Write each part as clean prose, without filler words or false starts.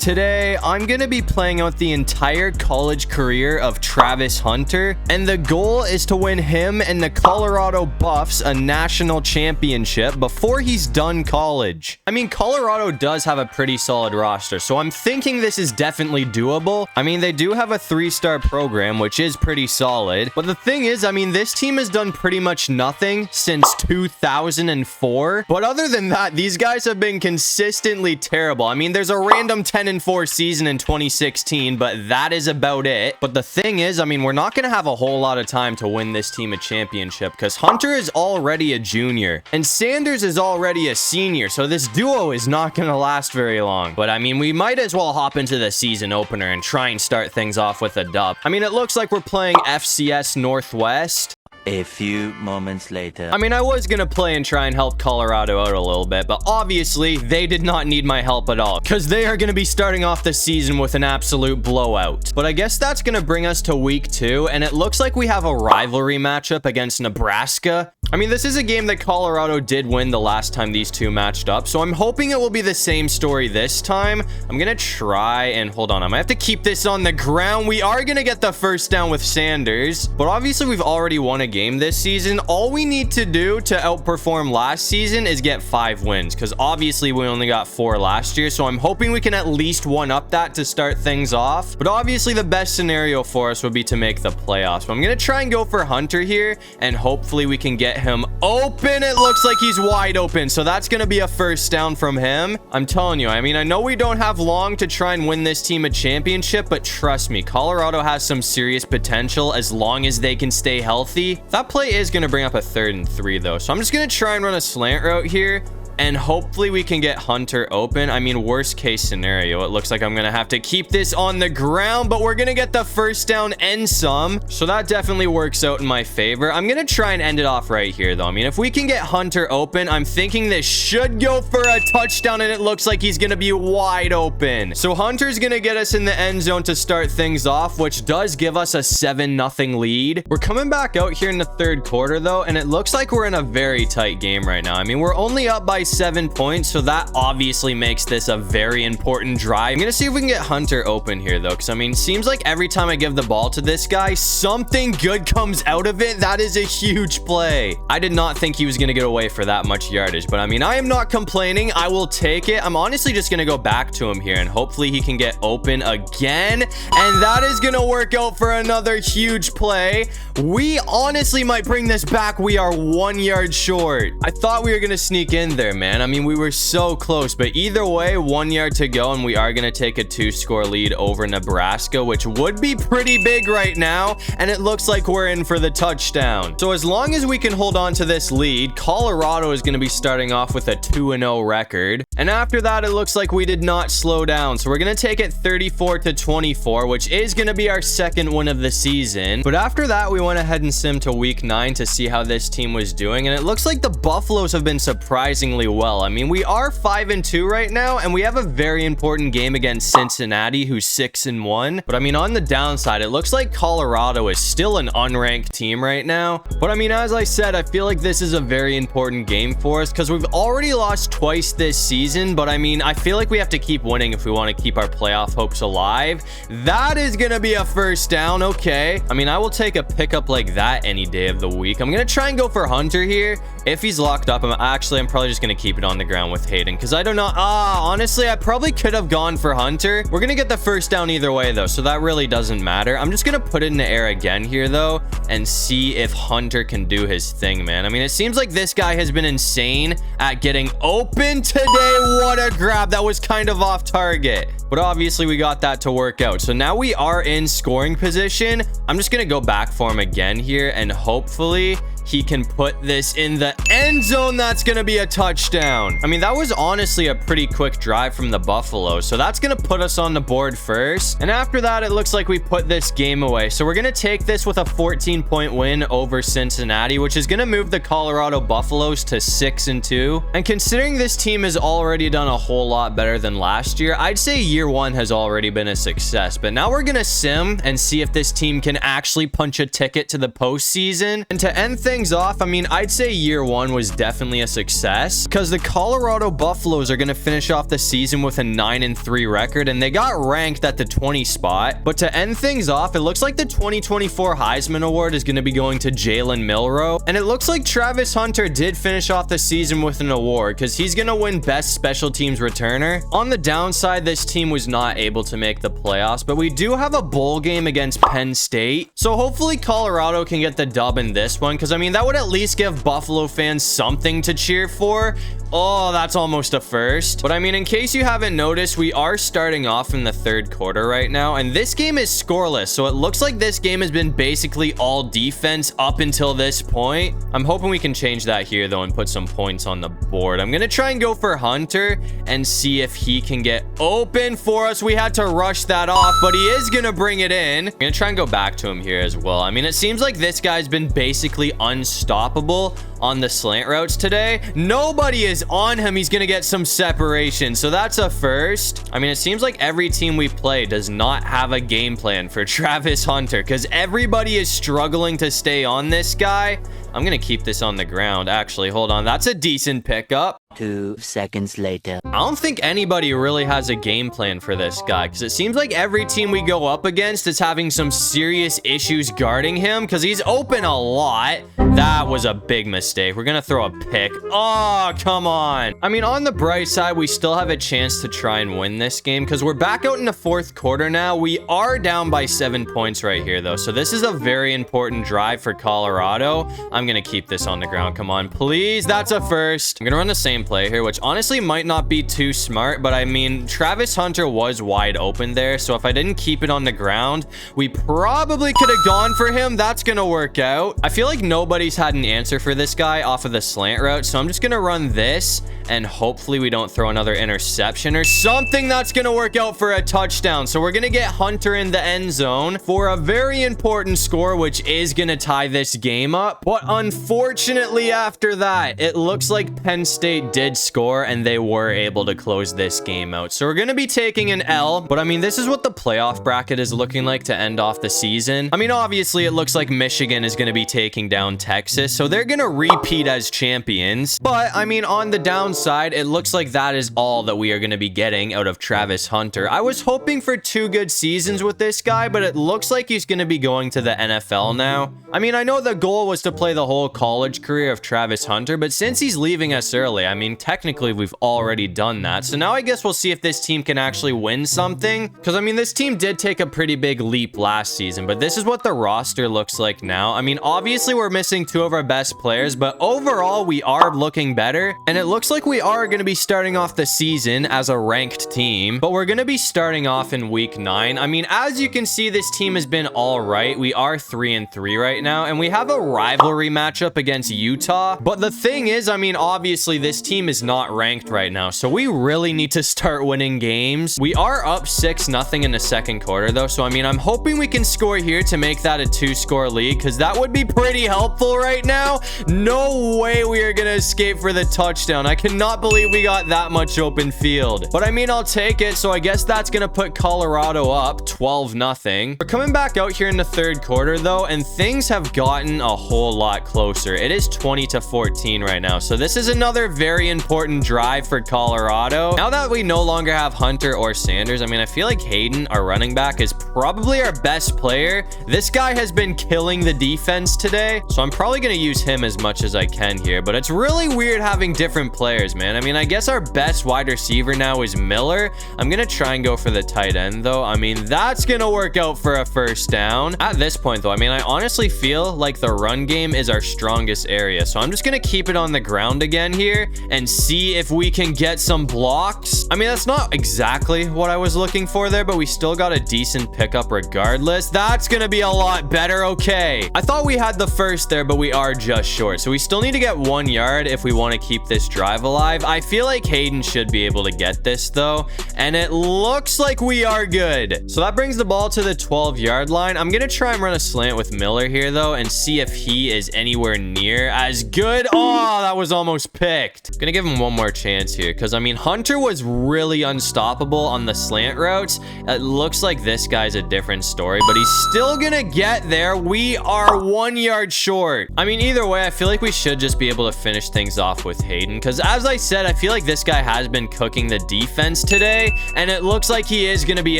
Today, I'm going to be playing out the entire college career of Travis Hunter, and the goal is to win him and the Colorado Buffs a national championship before he's done college. I mean, Colorado does have a pretty solid roster, so I'm thinking this is definitely doable. I mean, they do have a 3-star program, which is pretty solid, but the thing is, I mean, this team has done pretty much nothing since 2004, but other than that, these guys have been consistently terrible. I mean, there's a random 10-4 season in 2016, but that is about it. But the thing is, I mean, we're not going to have a whole lot of time to win this team a championship because Hunter is already a junior and Sanders is already a senior, so this duo is not going to last very long. But I mean, we might as well hop into the season opener and try and start things off with a dub. I mean, it looks like we're playing FCS Northwest. A few moments later. I mean, I was gonna play and try and help Colorado out a little bit, but obviously they did not need my help at all because they are gonna be starting off the season with an absolute blowout. But I guess that's gonna bring us to week 2, and it looks like we have a rivalry matchup against Nebraska. I mean, this is a game that Colorado did win the last time these two matched up, so I'm hoping it will be the same story this time. I'm gonna try and hold on. I might have to keep this on the ground. We are gonna get the first down with Sanders, but obviously we've already won a game this season. All we need to do to outperform last season is get 5 wins, because obviously we only got 4 last year, so I'm hoping we can at least one-up that to start things off. But obviously the best scenario for us would be to make the playoffs. But I'm gonna try and go for Hunter here, and hopefully we can get him open. It looks like he's wide open, so that's gonna be a first down from him. I'm telling you, I mean, I know we don't have long to try and win this team a championship, but trust me, Colorado has some serious potential as long as they can stay healthy. That play is going to bring up a 3rd and 3 though, so I'm just going to try and run a slant route here, and hopefully we can get Hunter open. I mean, worst case scenario, it looks like I'm going to have to keep this on the ground, but we're going to get the first down and some. So that definitely works out in my favor. I'm going to try and end it off right here, though. I mean, if we can get Hunter open, I'm thinking this should go for a touchdown, and it looks like he's going to be wide open. So Hunter's going to get us in the end zone to start things off, which does give us a 7-0 lead. We're coming back out here in the 3rd quarter, though, and it looks like we're in a very tight game right now. I mean, we're only up by 7 points, so that obviously makes this a very important drive. I'm gonna see if we can get Hunter open here though, because I mean, seems like every time I give the ball to this guy, something good comes out of it. That is a huge play. I did not think he was gonna get away for that much yardage, but I mean, I am not complaining. I will take it. I'm honestly just gonna go back to him here, and hopefully he can get open again, and that is gonna work out for another huge play. We honestly might bring this back. We are 1 yard short. I thought we were gonna sneak in there, man. I mean, we were so close, but either way, 1 yard to go, and we are going to take a 2-score lead over Nebraska, which would be pretty big right now, and it looks like we're in for the touchdown. So as long as we can hold on to this lead, Colorado is going to be starting off with a 2-0 record, and after that, it looks like we did not slow down, so we're going to take it 34-24, which is going to be our 2nd win of the season. But after that, we went ahead and simmed to week 9 to see how this team was doing, and it looks like the Buffaloes have been surprisingly well. I mean, we are 5-2 right now, and we have a very important game against Cincinnati, who's 6-1. But I mean, on the downside, it looks like Colorado is still an unranked team right now. But I mean, as I said, I feel like this is a very important game for us because we've already lost twice this season. But I mean, I feel like we have to keep winning if we want to keep our playoff hopes alive. That is going to be a first down. Okay. I mean, I will take a pickup like that any day of the week. I'm going to try and go for Hunter here. If he's locked up, I'm probably just going to keep it on the ground with Hayden because I don't know. Honestly, I probably could have gone for Hunter. We're going to get the first down either way, though, so that really doesn't matter. I'm just going to put it in the air again here, though, and see if Hunter can do his thing, man. I mean, it seems like this guy has been insane at getting open today. What a grab. That was kind of off target, but obviously we got that to work out. So now we are in scoring position. I'm just going to go back for him again here, and hopefully he can put this in the end zone. That's going to be a touchdown. I mean, that was honestly a pretty quick drive from the Buffalo. So that's going to put us on the board first. And after that, it looks like we put this game away. So we're going to take this with a 14-point win over Cincinnati, which is going to move the Colorado Buffaloes to 6-2. And considering this team has already done a whole lot better than last year, I'd say year 1 has already been a success. But now we're going to sim and see if this team can actually punch a ticket to the postseason. And to end things things off, I mean, I'd say year one was definitely a success because the Colorado Buffaloes are going to finish off the season with a 9-3 record, and they got ranked at the 20 spot. But to end things off, it looks like the 2024 Heisman Award is going to be going to Jalen Milroe, and it looks like Travis Hunter did finish off the season with an award because he's going to win Best Special Teams Returner. On the downside, this team was not able to make the playoffs, but we do have a bowl game against Penn State, so hopefully Colorado can get the dub in this one, because I mean that would at least give Buffalo fans something to cheer for. Oh, that's almost a first. But I mean, in case you haven't noticed, we are starting off in the third quarter right now, and this game is scoreless, so it looks like this game has been basically all defense up until this point. I'm hoping we can change that here though and put some points on the board. I'm gonna try and go for Hunter and see if he can get open for us. We had to rush that off, but he is gonna bring it in. I'm gonna try and go back to him here as well. I mean, it seems like this guy's been basically unstoppable on the slant routes today. Nobody is on him. He's gonna get some separation, so that's a first. I mean, it seems like every team we play does not have a game plan for Travis Hunter because everybody is struggling to stay on this guy. I'm gonna keep this on the ground. Actually, hold on, that's a decent pickup. 2 seconds later. I don't think anybody really has a game plan for this guy because it seems like every team we go up against is having some serious issues guarding him because he's open a lot. That was a big mistake. We're gonna throw a pick. Oh, come on. I mean, on the bright side, we still have a chance to try and win this game because we're back out in the fourth quarter now. We are down by 7 points right here though, so this is a very important drive for Colorado. I'm gonna keep this on the ground. Come on, please. That's a first. I'm gonna run the same play here, which honestly might not be too smart, but I mean, Travis Hunter was wide open there, so if I didn't keep it on the ground, we probably could have gone for him. That's gonna work out. I feel like nobody's had an answer for this guy off of the slant route, so I'm just gonna run this and hopefully we don't throw another interception or something. That's gonna work out for a touchdown. So we're gonna get Hunter in the end zone for a very important score, which is gonna tie this game up. But unfortunately, after that, it looks like Penn State did score and they were able to close this game out. So we're gonna be taking an L, but I mean, this is what the playoff bracket is looking like to end off the season. I mean, obviously it looks like Michigan is gonna be taking down Texas, so they're gonna repeat as champions. But I mean, on the downside, it looks like that is all that we are gonna be getting out of Travis Hunter. I was hoping for 2 good seasons with this guy, but it looks like he's gonna be going to the NFL now. I mean, I know the goal was to play the whole college career of Travis Hunter, but since he's leaving us early, I mean, technically we've already done that. So now I guess we'll see if this team can actually win something, because I mean, this team did take a pretty big leap last season, but this is what the roster looks like now. I mean, obviously we're missing 2 of our best players, but overall we are looking better, and it looks like we are going to be starting off the season as a ranked team, but we're going to be starting off in week 9. I mean, as you can see, this team has been all right. We are 3-3 right now, and we have a rivalry matchup against Utah, but the thing is, I mean, obviously this team is not ranked right now, so we really need to start winning games. We are up 6-0 in the second quarter though, so I mean, I'm hoping we can score here to make that a 2-score lead, because that would be pretty helpful right now. No way we are gonna escape for the touchdown. I cannot believe we got that much open field, but I mean, I'll take it. So I guess that's gonna put Colorado up 12-0. We're coming back out here in the third quarter though, and things have gotten a whole lot closer. It is 20-14 right now, so this is another very important drive for Colorado. Now that we no longer have Hunter or Sanders, I mean, I feel like Hayden, our running back, is probably our best player. This guy has been killing the defense today, so I'm probably gonna use him as much as I can here, but it's really weird having different players, man. I mean, I guess our best wide receiver now is Miller. I'm gonna try and go for the tight end though. I mean, that's gonna work out for a first down. At this point though, I mean, I honestly feel like the run game is our strongest area, so I'm just gonna keep it on the ground again here and see if we can get some blocks. I mean, that's not exactly what I was looking for there, but we still got a decent pickup regardless. That's gonna be a lot better. Okay, I thought we had the first there, but we are just short, so we still need to get 1 yard if we want to keep this drive alive. I feel like Hayden should be able to get this though, and it looks like we are good. So that brings the ball to the 12-yard line. I'm gonna try and run a slant with Miller here though and see if he is anywhere near as good. Oh, that was almost picked. Gonna give him one more chance here, because I mean, Hunter was really unstoppable on the slant routes. It looks like this guy's a different story, but he's still gonna get there. We are 1 yard short. work. I mean, either way, I feel like we should just be able to finish things off with Hayden, because as I said, I feel like this guy has been cooking the defense today, and it looks like he is going to be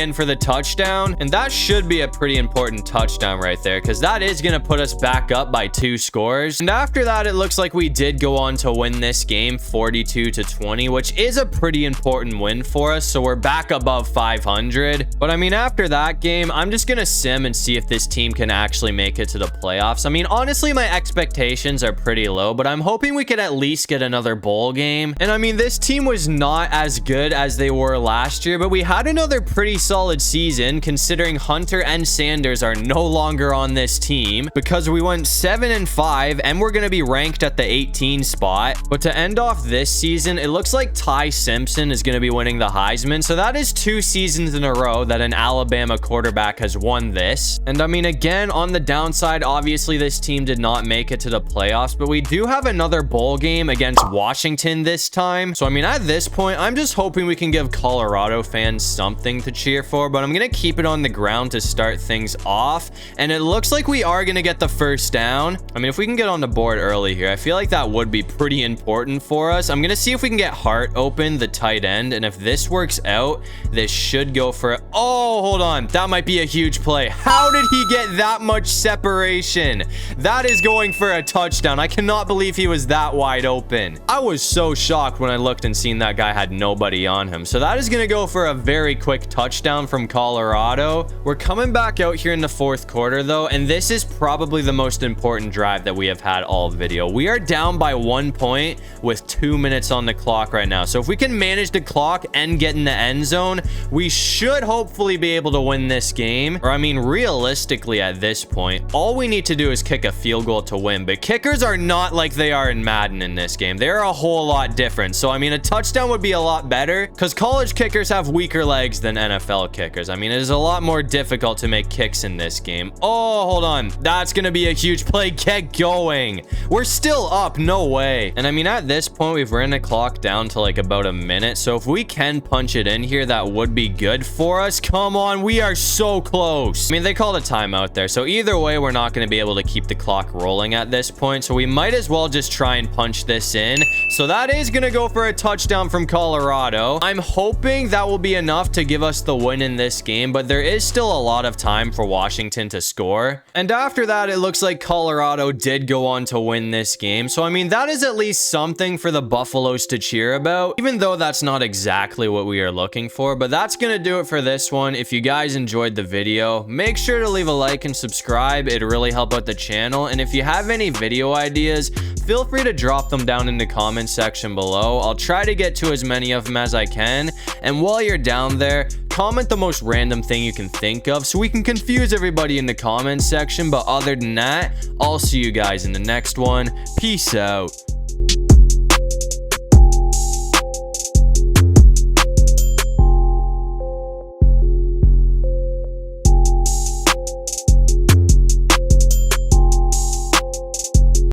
in for the touchdown, and that should be a pretty important touchdown right there, because that is going to put us back up by 2 scores. And after that, it looks like we did go on to win this game 42-20, which is a pretty important win for us, so we're back above 500. But I mean, after that game, I'm just going to sim and see if this team can actually make it to the playoffs. I mean, honestly, my expectations are pretty low, but I'm hoping we could at least get another bowl game. And I mean, this team was not as good as they were last year, but we had another pretty solid season considering Hunter and Sanders are no longer on this team, because we went 7-5 and we're going to be ranked at the 18 spot. But to end off this season, it looks like Ty Simpson is going to be winning the Heisman. So that is 2 seasons in a row that an Alabama quarterback has won this. And I mean, again, on the downside, obviously this team did not make it to the playoffs, but we do have another bowl game against Washington this time. So I mean, at this point, I'm just hoping we can give Colorado fans something to cheer for, but I'm going to keep it on the ground to start things off. And it looks like we are going to get the first down. I mean, if we can get on the board early here, I feel like that would be pretty important for us. I'm going to see if we can get Hart open, the tight end. And if this works out, this should go for it. Oh, hold on. That might be a huge play. How did he get that much separation? That is going for a touchdown. I cannot believe he was that wide open. I was so shocked when I looked and seen that guy had nobody on him. So that is going to go for a very quick touchdown from Colorado. We're coming back out here in the 4th quarter though, and this is probably the most important drive that we have had all video. We are down by 1 point with 2 minutes on the clock right now. So if we can manage the clock and get in the end zone, we should hopefully be able to win this game. Or I mean, realistically at this point, all we need to do is kick a field goal to win. But kickers are not like they are in Madden in this game. They're a whole lot different. So I mean, a touchdown would be a lot better because college kickers have weaker legs than NFL kickers. I mean, it is a lot more difficult to make kicks in this game. Oh, hold on. That's going to be a huge play. Get going. We're still up. No way. And I mean, at this point, we've ran the clock down to like about a minute. So if we can punch it in here, that would be good for us. Come on. We are so close. I mean, they called a timeout there. So either way, we're not going to be able to keep the clock rolling at this point. So we might as well just try and punch this in. So that is going to go for a touchdown from Colorado. I'm hoping that will be enough to give us the win in this game, but there is still a lot of time for Washington to score. And after that, it looks like Colorado did go on to win this game. So I mean, that is at least something for the Buffaloes to cheer about, even though that's not exactly what we are looking for. But that's going to do it for this one. If you guys enjoyed the video, make sure to leave a like and subscribe. It'd really help out the channel. And if you have any video ideas, feel free to drop them down in the comment section below. I'll try to get to as many of them as I can. And while you're down there, comment the most random thing you can think of so we can confuse everybody in the comment section. But other than that, I'll see you guys in the next one. Peace out.